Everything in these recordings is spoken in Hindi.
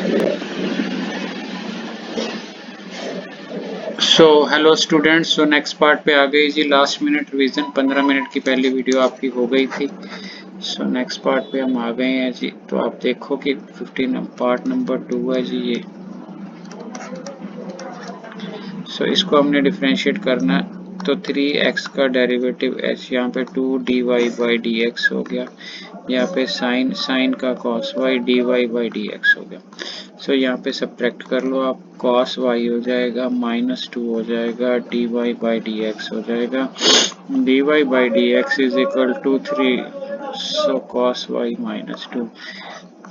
So hello students, so next part पे आ गई जी। लास्ट मिनट रिवीजन 15 मिनट की पहली वीडियो आपकी हो गई थी। सो नेक्स्ट पार्ट पे हम आ गए हैं जी। तो आप देखो कि 15 पार्ट नंबर 2 है जी ये। सो इसको हमने डिफ्रेंशिएट करना है। तो 3x का डेरिवेटिव h, यहाँ पे 2 dy/dx हो गया। यहाँ पे साइन का cos y dy/dx हो गया। सो यहाँ पे सब्ट्रैक्ट कर लो आप। cos y हो जाएगा -2 हो जाएगा, dy/dx हो जाएगा। dy/dx is equal to 3, so cos y -2।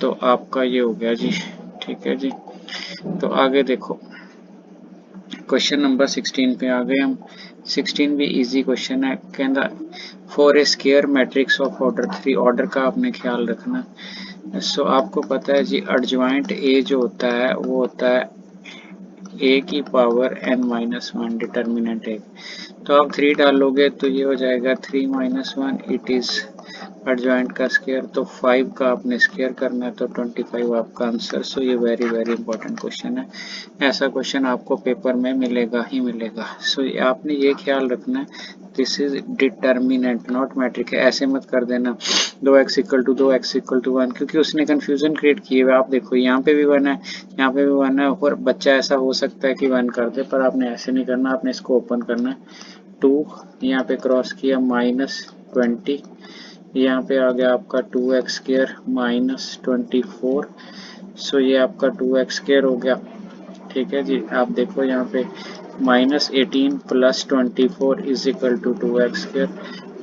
तो आपका ये हो गया जी। ठीक है जी। तो आगे देखो, क्वेश्चन नंबर 16 पे आ गए हम। 16 भी इजी क्वेश्चन है। कहना for a square matrix of order 3, order का आपने ख्याल रखना। सो आपको पता है जी, एडजॉइंट ए जो होता है वो होता है ए की पावर n-1 डिटर्मिनेंट ए। तो आप 3 डालोगे तो ये हो जाएगा 3-1, इट इज एडजॉइंट का स्क्वायर। तो 5 का आपने स्क्वायर करना है, तो 25 आपका आंसर। सो ये वेरी वेरी इंपॉर्टेंट क्वेश्चन है। ऐसा क्वेश्चन आपको पेपर में मिलेगा ही मिलेगा। सो आपने ये ख्याल रखना है, this is determinant not matrix है। ऐसे मत कर देना 2x equal to 2x equal to 1, क्योंकि उसने कंफ्यूजन क्रिएट किए हुए। आप देखो यहाँ पे भी 1 है, यहाँ पे भी 1 है, और बच्चा ऐसा हो सकता है कि 1 कर दे, पर आपने ऐसे नहीं करना। आपने इसको ओपन करना है। 2 यहाँ पे क्रॉस किया -20, यहाँ पे आ गया आपका 2x स्क्वायर -24। सो ये आपका 2x स्क्वायर हो गया। ठीक है जी। आप देखो यहाँ पे -18 + 24 is equal to 2x square.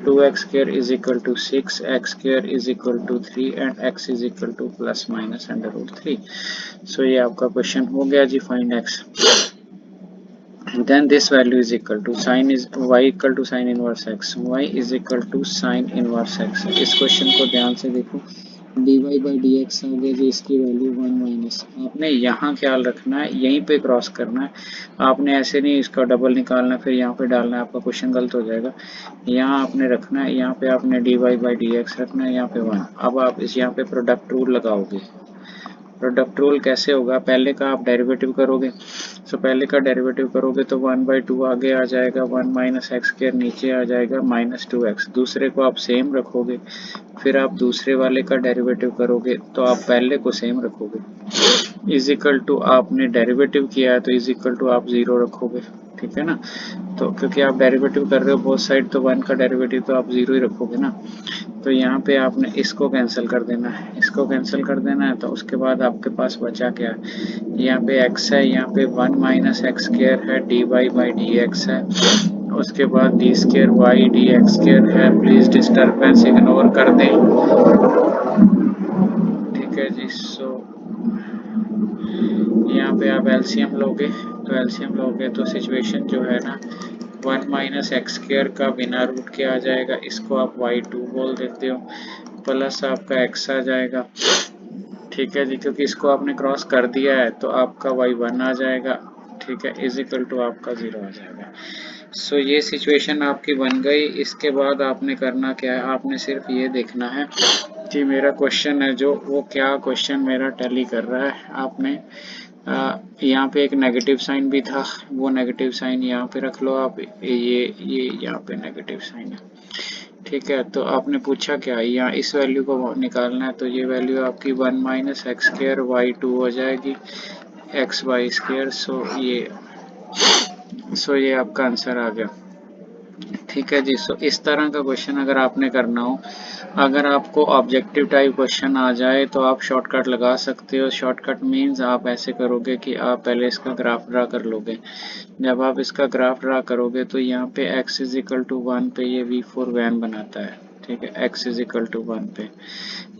2x square is equal to 6, x square is equal to 3 and x is equal to ±√3। So ये आपका क्वेश्चन हो गया जी। Find x, then this value is equal to sin is y equal to sin inverse x, y is equal to sin inverse x। इस क्वेश्चन को ध्यान से देखो। dy/dx आ गया जी, इसकी वैल्यू 1 माइनस। आपने यहाँ ख्याल रखना है, यहीं पे क्रॉस करना है। आपने ऐसे नहीं इसका डबल निकालना फिर यहाँ पे डालना है, आपका क्वेश्चन गलत हो जाएगा। यहाँ आपने रखना है, यहाँ पे आपने dy/dx रखना है, यहाँ पे 1। अब आप इस यहाँ पे प्रोडक्ट रूल लगाओगे। प्रोडक्ट रूल कैसे होगा, पहले का आप डेरिवेटिव करोगे। सो पहले का डेरिवेटिव करोगे तो 1/2 आगे आ जाएगा, 1 माइनस एक्स स्क्वायर नीचे आ जाएगा, -2x। दूसरे को आप सेम रखोगे, फिर आप दूसरे वाले का डेरिवेटिव करोगे तो आप पहले को सेम रखोगे। इज इक्वल टू आपने डेरिवेटिव किया है तो इज इक्वल टू आप 0 रखोगे। ठीक है ना। तो क्योंकि आप डेरिवेटिव कर रहे हो बोथ साइड, तो 1 का डेरिवेटिव तो आप 0 ही रखोगे ना। तो यहाँ पे आपने इसको कैंसिल कर देना है, इसको कैंसिल कर देना है। तो उसके बाद आपके पास बचा क्या, यहाँ पे x है, यहाँ पे 1 माइनस एक्स स्क्वायर है, dy/dx है। उसके बाद D square Y D X square है। प्लीज डिस्टर्बेंस इग्नोर कर दें। ठीक है जी। सो यहाँ पे आप एलसीएम लोगे, तो एलसीएम लोगे तो सिचुएशन जो है ना, 1 माइनस एक्स स्क्वायर का बिना रूट के आ जाएगा, इसको आप y2 बोल देते हो, प्लस आपका x आ जाएगा। ठीक है जी, क्योंकि इसको आपने क्रॉस कर दिया है तो आपका y1 आ जाएगा। ठीक है, इज इक्वल टू आपका 0 आ जाएगा। सो ये सिचुएशन आपकी बन गई। इसके बाद आपने करना क्या है, आपने सिर्फ ये देखना है कि मेरा क्वेश्चन है जो, वो क्या क्वेश्चन मेरा टैली कर रहा है। आपने यहाँ पे एक नेगेटिव साइन भी था, वो नेगेटिव साइन यहाँ पे रख लो आप। ये यहाँ पे नेगेटिव साइन है। ठीक है, तो आपने पूछा क्या, यहाँ इस वैल्यू को निकालना है। तो ये वैल्यू आपकी 1 माइनस एक्स स्क्वायर y2 हो जाएगी, एक्स वाई स्क्वायर। सो ये आपका आंसर आ गया। ठीक है जी। सो इस तरह का क्वेश्चन अगर आपने करना हो, अगर आपको ऑब्जेक्टिव टाइप क्वेश्चन आ जाए तो आप शॉर्टकट लगा सकते हो। शॉर्टकट मीन्स आप ऐसे करोगे कि आप पहले इसका ग्राफ ड्रा कर लोगे। जब आप इसका ग्राफ ड्रा करोगे तो यहाँ पे x इज इक्वल टू 1 पे ये v4 वैन बनाता है। ठीक है, x इज इक्वल टू 1 पे,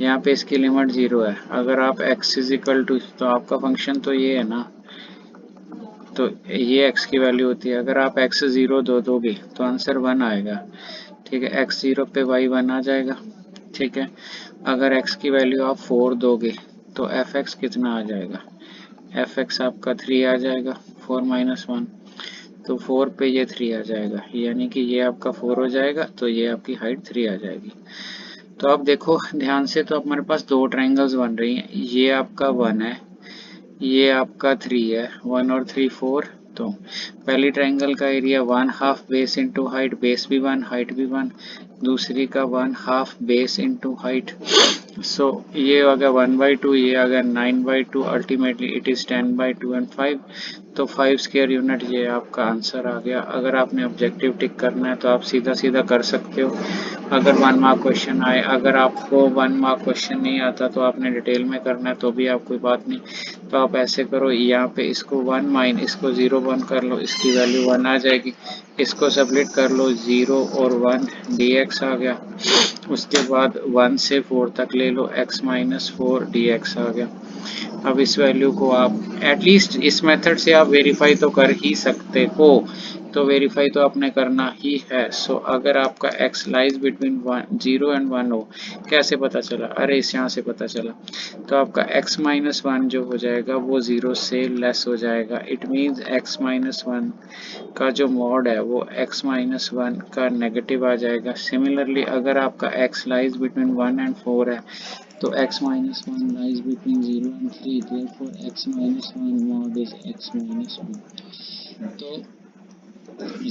यहाँ पे इसकी लिमिट 0 है। अगर आप x इज इक्वल टू, तो आपका फंक्शन तो ये है ना, तो ये x की वैल्यू होती है। अगर आप x 0 दोगे तो आंसर 1 आएगा। ठीक है, x 0 पे y 1 आ जाएगा। ठीक है, अगर x की वैल्यू आप 4 दोगे तो fx कितना आ जाएगा, fx आपका 3 आ जाएगा, 4 माइनस 1। तो 4 पे ये 3 आ जाएगा, यानी कि ये आपका 4 हो जाएगा, तो ये आपकी हाइट 3 आ जाएगी। तो आप देखो ध्यान से, तो हमारे पास दो ट्रायंगल्स बन रही हैं। ये आपका 1 है, ये आपका 3 है, 1 और 3 4। तो पहली ट्रायंगल का area 1/2 base into height, base भी 1 हाइट भी 1, दूसरी का 1/2 बेस इंटू हाइट। सो ये आ गया 1/2, ये आ गया 9/2, अल्टीमेटली इट इज 10/2 एंड 5। तो 5 स्क्वायर यूनिट ये आपका आंसर आ गया। अगर आपने ऑब्जेक्टिव टिक करना है तो आप सीधा सीधा कर सकते हो अगर 1 मार्क क्वेश्चन आए। अगर आपको 1 मार्क क्वेश्चन नहीं आता तो आपने डिटेल में करना है तो भी आप कोई बात नहीं। तो आप ऐसे करो, यहाँ पे इसको 1 माइन इसको 0 1 कर लो, इसकी वैल्यू 1 आ जाएगी। इसको सबलेट कर लो, 0 और 1 dx आ गया। उसके बाद 1 से 4 तक ले लो, x माइनस 4 dx आ गया। अब इस वैल्यू को आप एटलीस्ट इस मेथड से आप वेरीफाई तो कर ही सकते हो। तो वेरीफाई तो आपने करना ही है। सो अगर आपका x लाइज बिटवीन 0 एंड 1 हो, कैसे पता चला? अरे इस यहाँ से पता चला। तो आपका x माइनस 1 जो हो जाएगा वो 0 से लेस हो जाएगा। इट मीन्स x माइनस 1 का जो मॉड है वो x माइनस 1 का नेगेटिव आ जाएगा। सिमिलरली अगर आपका x लाइज बिटवीन 1 एंड 4 है तो x minus 1 lies between 0 and 3, therefore x minus 1 mod is x minus 1। तो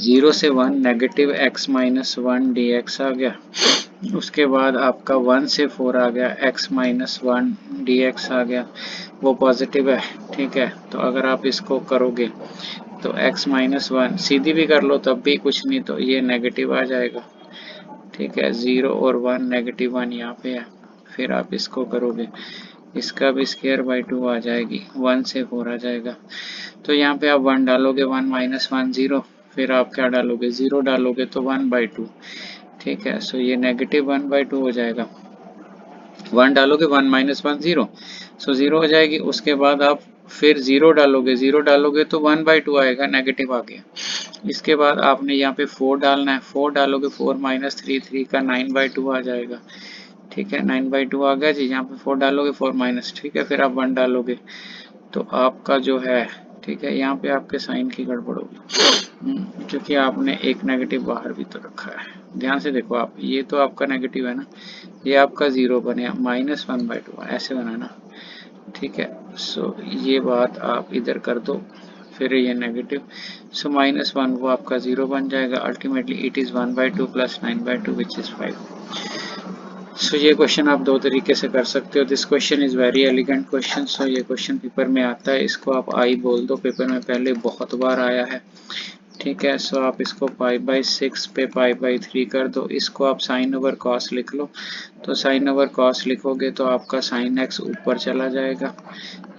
0 से 1 नेगेटिव x माइनस 1 dx आ गया। उसके बाद आपका 1 से 4 आ गया, x माइनस 1 dx आ गया, वो पॉजिटिव है। ठीक है, तो अगर आप इसको करोगे तो x माइनस 1 सीधी भी कर लो तब भी कुछ नहीं, तो ये नेगेटिव आ जाएगा। ठीक है, 0 और 1 नेगेटिव 1 यहाँ पे है। फिर आप इसको करोगे, इसका भी स्क्वायर बाई 2 आ जाएगी, 1 से 4 आ जाएगा। तो यहाँ पे आप 1 डालोगे, 1 माइनस 1 0, फिर आप क्या डालोगे, 0 डालोगे तो 1/2। ठीक है, सो ये नेगेटिव 1/2 हो जाएगा। 1 डालोगे, 1 माइनस 1 0, सो 0 हो जाएगी। उसके बाद आप फिर 0 डालोगे, 0 डालोगे तो 1/2 आएगा, नेगेटिव आ गया। इसके बाद आपने यहाँ पे 4 डालना है, 4 डालोगे, 4 माइनस 3 3 का 9/2 आ जाएगा। ठीक है, 9/2 आ गया जी। यहाँ पे 4 डालोगे, 4 माइनस, ठीक है, फिर आप 1 डालोगे तो आपका जो है, ठीक है, यहाँ पे आपके साइन की गड़बड़ होगी क्योंकि आपने एक नेगेटिव बाहर भी तो रखा है। ध्यान से देखो आप, ये तो आपका नेगेटिव है ना, ये आपका 0 बने, -1/2 ऐसे बना ना। ठीक है, सो ये बात आप इधर कर दो, फिर ये नेगेटिव, सो -1 वो आपका 0 बन जाएगा। Ultimately it is 1/2 plus 9/2 which is 5। So ये क्वेश्चन आप दो तरीके से कर सकते हो। This question is very elegant question. So ये क्वेश्चन पेपर में आता है, इसको आप आई बोल दो, पेपर में पहले बहुत बार आया है। ठीक है, सो आप इसको π/6 पे π/3 कर दो, इसको आप साइन ओवर कॉस लिख लो। तो साइन ओवर कॉस लिखोगे तो आपका साइन एक्स ऊपर चला जाएगा,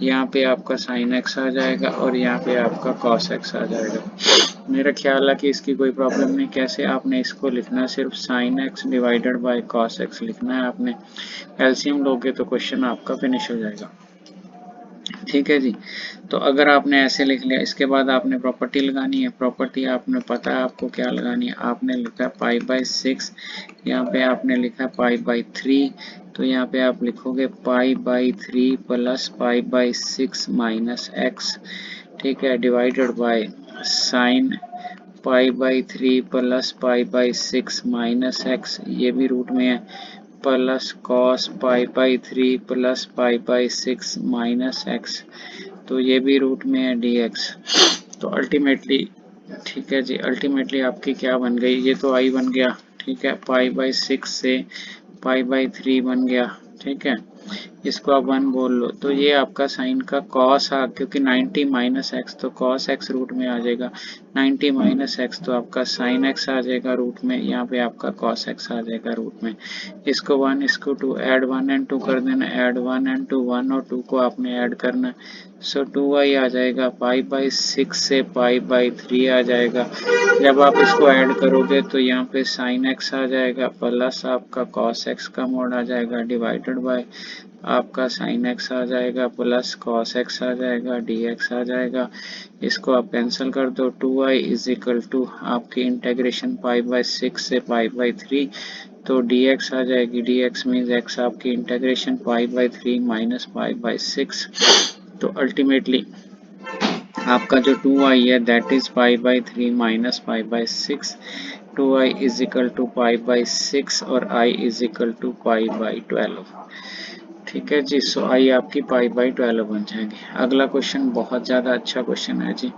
यहाँ पे आपका साइन एक्स आ जाएगा और यहाँ पे आपका कॉस एक्स आ जाएगा। मेरा ख्याल है कि इसकी कोई प्रॉब्लम नहीं। कैसे आपने इसको लिखना है, सिर्फ sine x divided by cos x लिखना है आपने। एलसीएम लोगे तो क्वेश्चन आपका फिनिश हो जाएगा। ठीक है जी, तो अगर आपने ऐसे लिख लिया, इसके बाद आपने प्रॉपर्टी लगानी है। प्रॉपर्टी आपने पता है आपको क्या लगानी है, आपने लिखा है π/6, यहाँ पे आपने लिखा है π/3, तो यहाँ पे आप लिखोगे π/3 प्लस π/6 माइनस एक्स। ठीक है, divided by sine π/3 plus π/6 minus x, ये भी रूट में है, plus cos π/3 plus π/6 minus x, तो ये भी रूट में है dx। तो अल्टीमेटली, ठीक है जी, अल्टीमेटली आपकी क्या बन गई, ये तो आई बन गया। ठीक है, π/6 से π/3 बन गया। ठीक है, इसको आप 1 बोल लो, तो ये आपका साइन का कॉस आ, क्योंकि 90 माइनस एक्स तो कॉस एक्स रूट में आ जाएगा, 90 माइनस एक्स तो आपका साइन एक्स आ जाएगा रूट में, यहाँ पे आपका कॉस एक्स आ जाएगा रूट में। इसको 1 इसको 2 ऐड 1 एंड 2 कर देना, ऐड 1 एंड 2, 1 और 2 को आपने ऐड करना। सो 2y आ जाएगा, π/6 से π/3 आ जाएगा। जब आप इसको ऐड करोगे तो यहाँ पे साइन एक्स आ जाएगा, प्लस आपका कॉस एक्स का मोड आ जाएगा, डिवाइडेड बाय आपका साइन एक्स आ जाएगा, प्लस कॉस एक्स आ जाएगा, dx आ जाएगा। इसको आप कैंसिल कर दो, 2y इज इक्वल टू आपकी इंटेग्रेशन π/6 से π/3, तो dx आ जाएगी, dx मीन्स x आपकी इंटेग्रेशन π/3 माइनस π/6। तो अल्टीमेटली आपका जो 2y है that is π/3 minus π/6, 2y is equal to π/6 और i इज इक्वल टू π/12। ठीक है जी। सो आई आपकी पाई/12 बन जाएंगे। अगला क्वेश्चन बहुत ज़्यादा अच्छा क्वेश्चन है जी।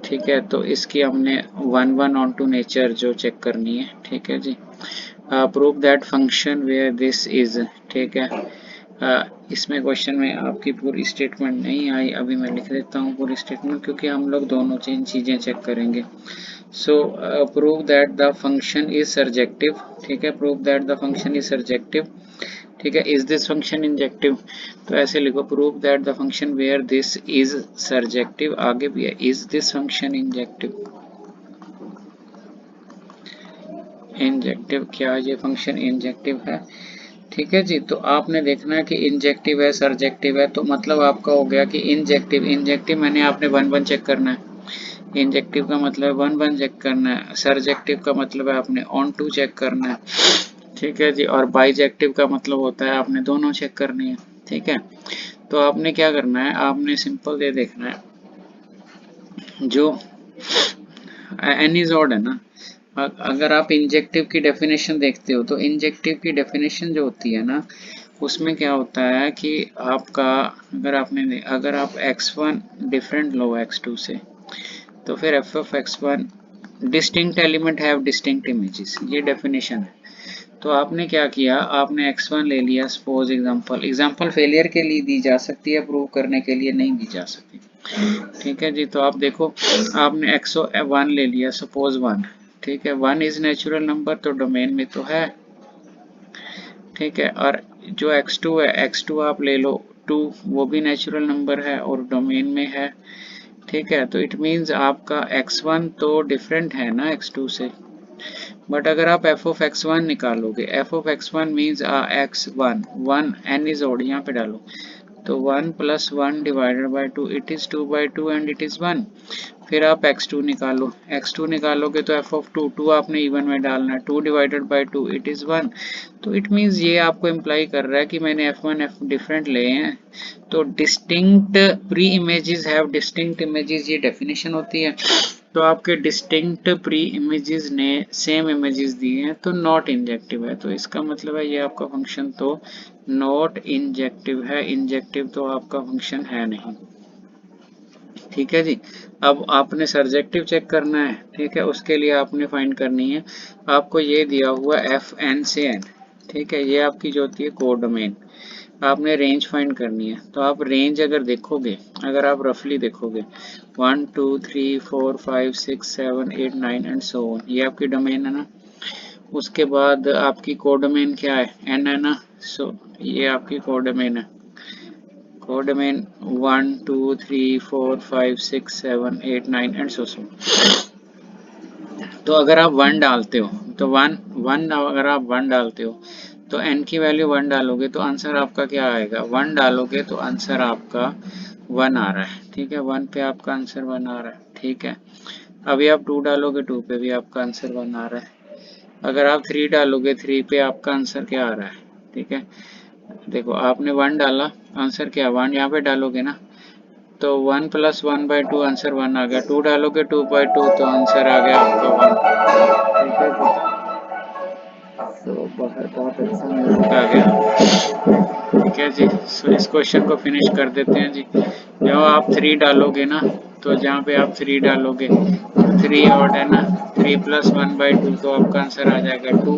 ठीक है, तो इसकी हमने 1 ऑन टू नेचर जो चेक करनी है। ठीक है जी। Prove that function where this is. ठीक है, इसमें क्वेश्चन में आपकी पूरी स्टेटमेंट नहीं आई, अभी मैं लिख देता हूँ पूरी स्टेटमेंट, क्योंकि हम लोग दोनों चीज़ें चेक करेंगे। So prove that the function is surjective. ठीक है, prove that the function is surjective. ठीक है, इज दिस फंक्शन इंजेक्टिव, तो ऐसे लिखो, prove that the function where this is surjective. आगे भी है, is this function injective. Injective, क्या ये फंक्शन इंजेक्टिव है? ठीक है जी। तो आपने देखना है कि इंजेक्टिव है, सर्जेक्टिव है, तो मतलब आपका हो गया कि इंजेक्टिव। इंजेक्टिव मैंने आपने 1 चेक करना है। इंजेक्टिव का मतलब 1 चेक करना है। सर्जेक्टिव का मतलब है आपने ऑन टू चेक करना है। ठीक है जी। और बाइजेक्टिव का मतलब होता है आपने दोनों चेक करनी है। ठीक है, तो आपने क्या करना है, आपने सिंपल दे देखना है जो एनिजोड है ना। अगर आप इंजेक्टिव की डेफिनेशन देखते हो तो इंजेक्टिव की डेफिनेशन जो होती है ना, उसमें क्या होता है कि आपका, अगर आप x1 डिफरेंट लो x2 से, तो फिर f of x1 distinct element have distinct images, ये डेफिनेशन है। तो आपने क्या किया, आपने x1 ले लिया, सपोज एग्जांपल फेलियर के लिए दी जा सकती है, प्रूव करने के लिए नहीं दी जा सकती। ठीक है जी। तो आप देखो, आपने x1 ले लिया, सपोज 1। ठीक है, 1 इज नेचुरल नंबर, तो डोमेन में तो है। ठीक है, और जो x2 है, x2 आप ले लो 2, वो भी नेचुरल नंबर है और डोमेन में है। ठीक है, तो इट मीन्स आपका x1 तो डिफरेंट है ना x2 से। बट अगर आप f of x1 निकालोगे, f of x1 means x1 1 n is odd, यहाँ पे डालो, तो 1 plus 1 divided by 2, it is 2/2 and it is 1। फिर आप x2 निकालो, x2 निकालोगे तो f of 2, 2 आपने इवन में डालना है, 2 डिवाइडेड बाई 2, इट इज 1। तो इट मीन्स ये आपको इम्प्लाई कर रहा है कि मैंने f1 f डिफरेंट लिए हैं, तो distinct pre images have distinct images, ये डेफिनेशन होती है। तो आपके डिस्टिंक्ट प्री इमेजेस ने सेम इमेजेस दिए हैं, तो नॉट इंजेक्टिव है। तो इसका मतलब है ये आपका फंक्शन तो नॉट इंजेक्टिव है। इंजेक्टिव तो आपका फंक्शन है नहीं। ठीक है जी। अब आपने सर्जेक्टिव चेक करना है। ठीक है, उसके लिए आपने फाइंड करनी है, आपको ये दिया हुआ एफ एन से एन। ठीक है, ये आपकी जो होती है कोडोमेन। आपने रेंज फाइंड करनी है, तो आप रेंज अगर देखोगे, अगर आप रफली देखोगे 1 2 3 4 5 6 7 8 9 एंड सो ऑन, ये आपकी डोमेन है ना। उसके बाद आपकी कोडोमेन क्या है, एन है ना। सो ये आपकी कोडोमेन है। Codomain 1 2 3 4 5 6 7 8 9 and so. तो अगर आप 1 डालते हो तो 1 1 अगर आप 1 डालते हो तो n की वैल्यू 1 डालोगे तो आंसर आपका क्या आएगा, 1 डालोगे तो आंसर आपका 1 आ रहा है। ठीक है, 1 पे आपका आंसर 1 आ रहा है। ठीक है, अभी आप 2 डालोगे, 2 पे भी आपका आंसर 1 आ रहा है। अगर आप 3 डालोगे, 3 पे आपका आंसर क्या आ रहा है। ठीक है, देखो आपने 1 डाला, आंसर क्या 1 यहाँ पे डालोगे ना, तो 1 प्लस 1/2 आंसर 1 आ गया। 2 डालोगे 2/2 तो आंसर आ गया आपका 1। ठीक है जी। तो बहुत बहुत अच्छा म्यूजिक आ गया। ठीक है जी। सो इस क्वेश्चन को फिनिश कर देते हैं जी। जब आप 3 डालोगे ना, तो जहाँ पे आप 3 डालोगे, 3 ऑड है ना, 3 प्लस 1/2 तो आपका आंसर आ जाएगा 2।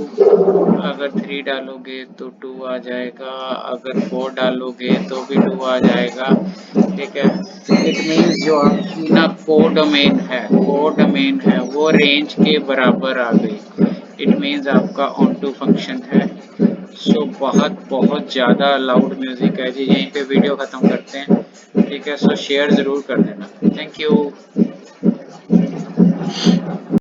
अगर 3 डालोगे तो 2 आ जाएगा, अगर 4 डालोगे तो भी 2 आ जाएगा। ठीक है, इट मीन्स जो आपकी ना कोडोमेन है वो रेंज के बराबर आ गई। इट मीन्स आपका ऑन टू फंक्शन है। सो बहुत बहुत ज़्यादा लाउड म्यूजिक है जी। यहीं पे वीडियो ख़त्म करते हैं। ठीक है, सो शेयर ज़रूर कर देना। Thank you.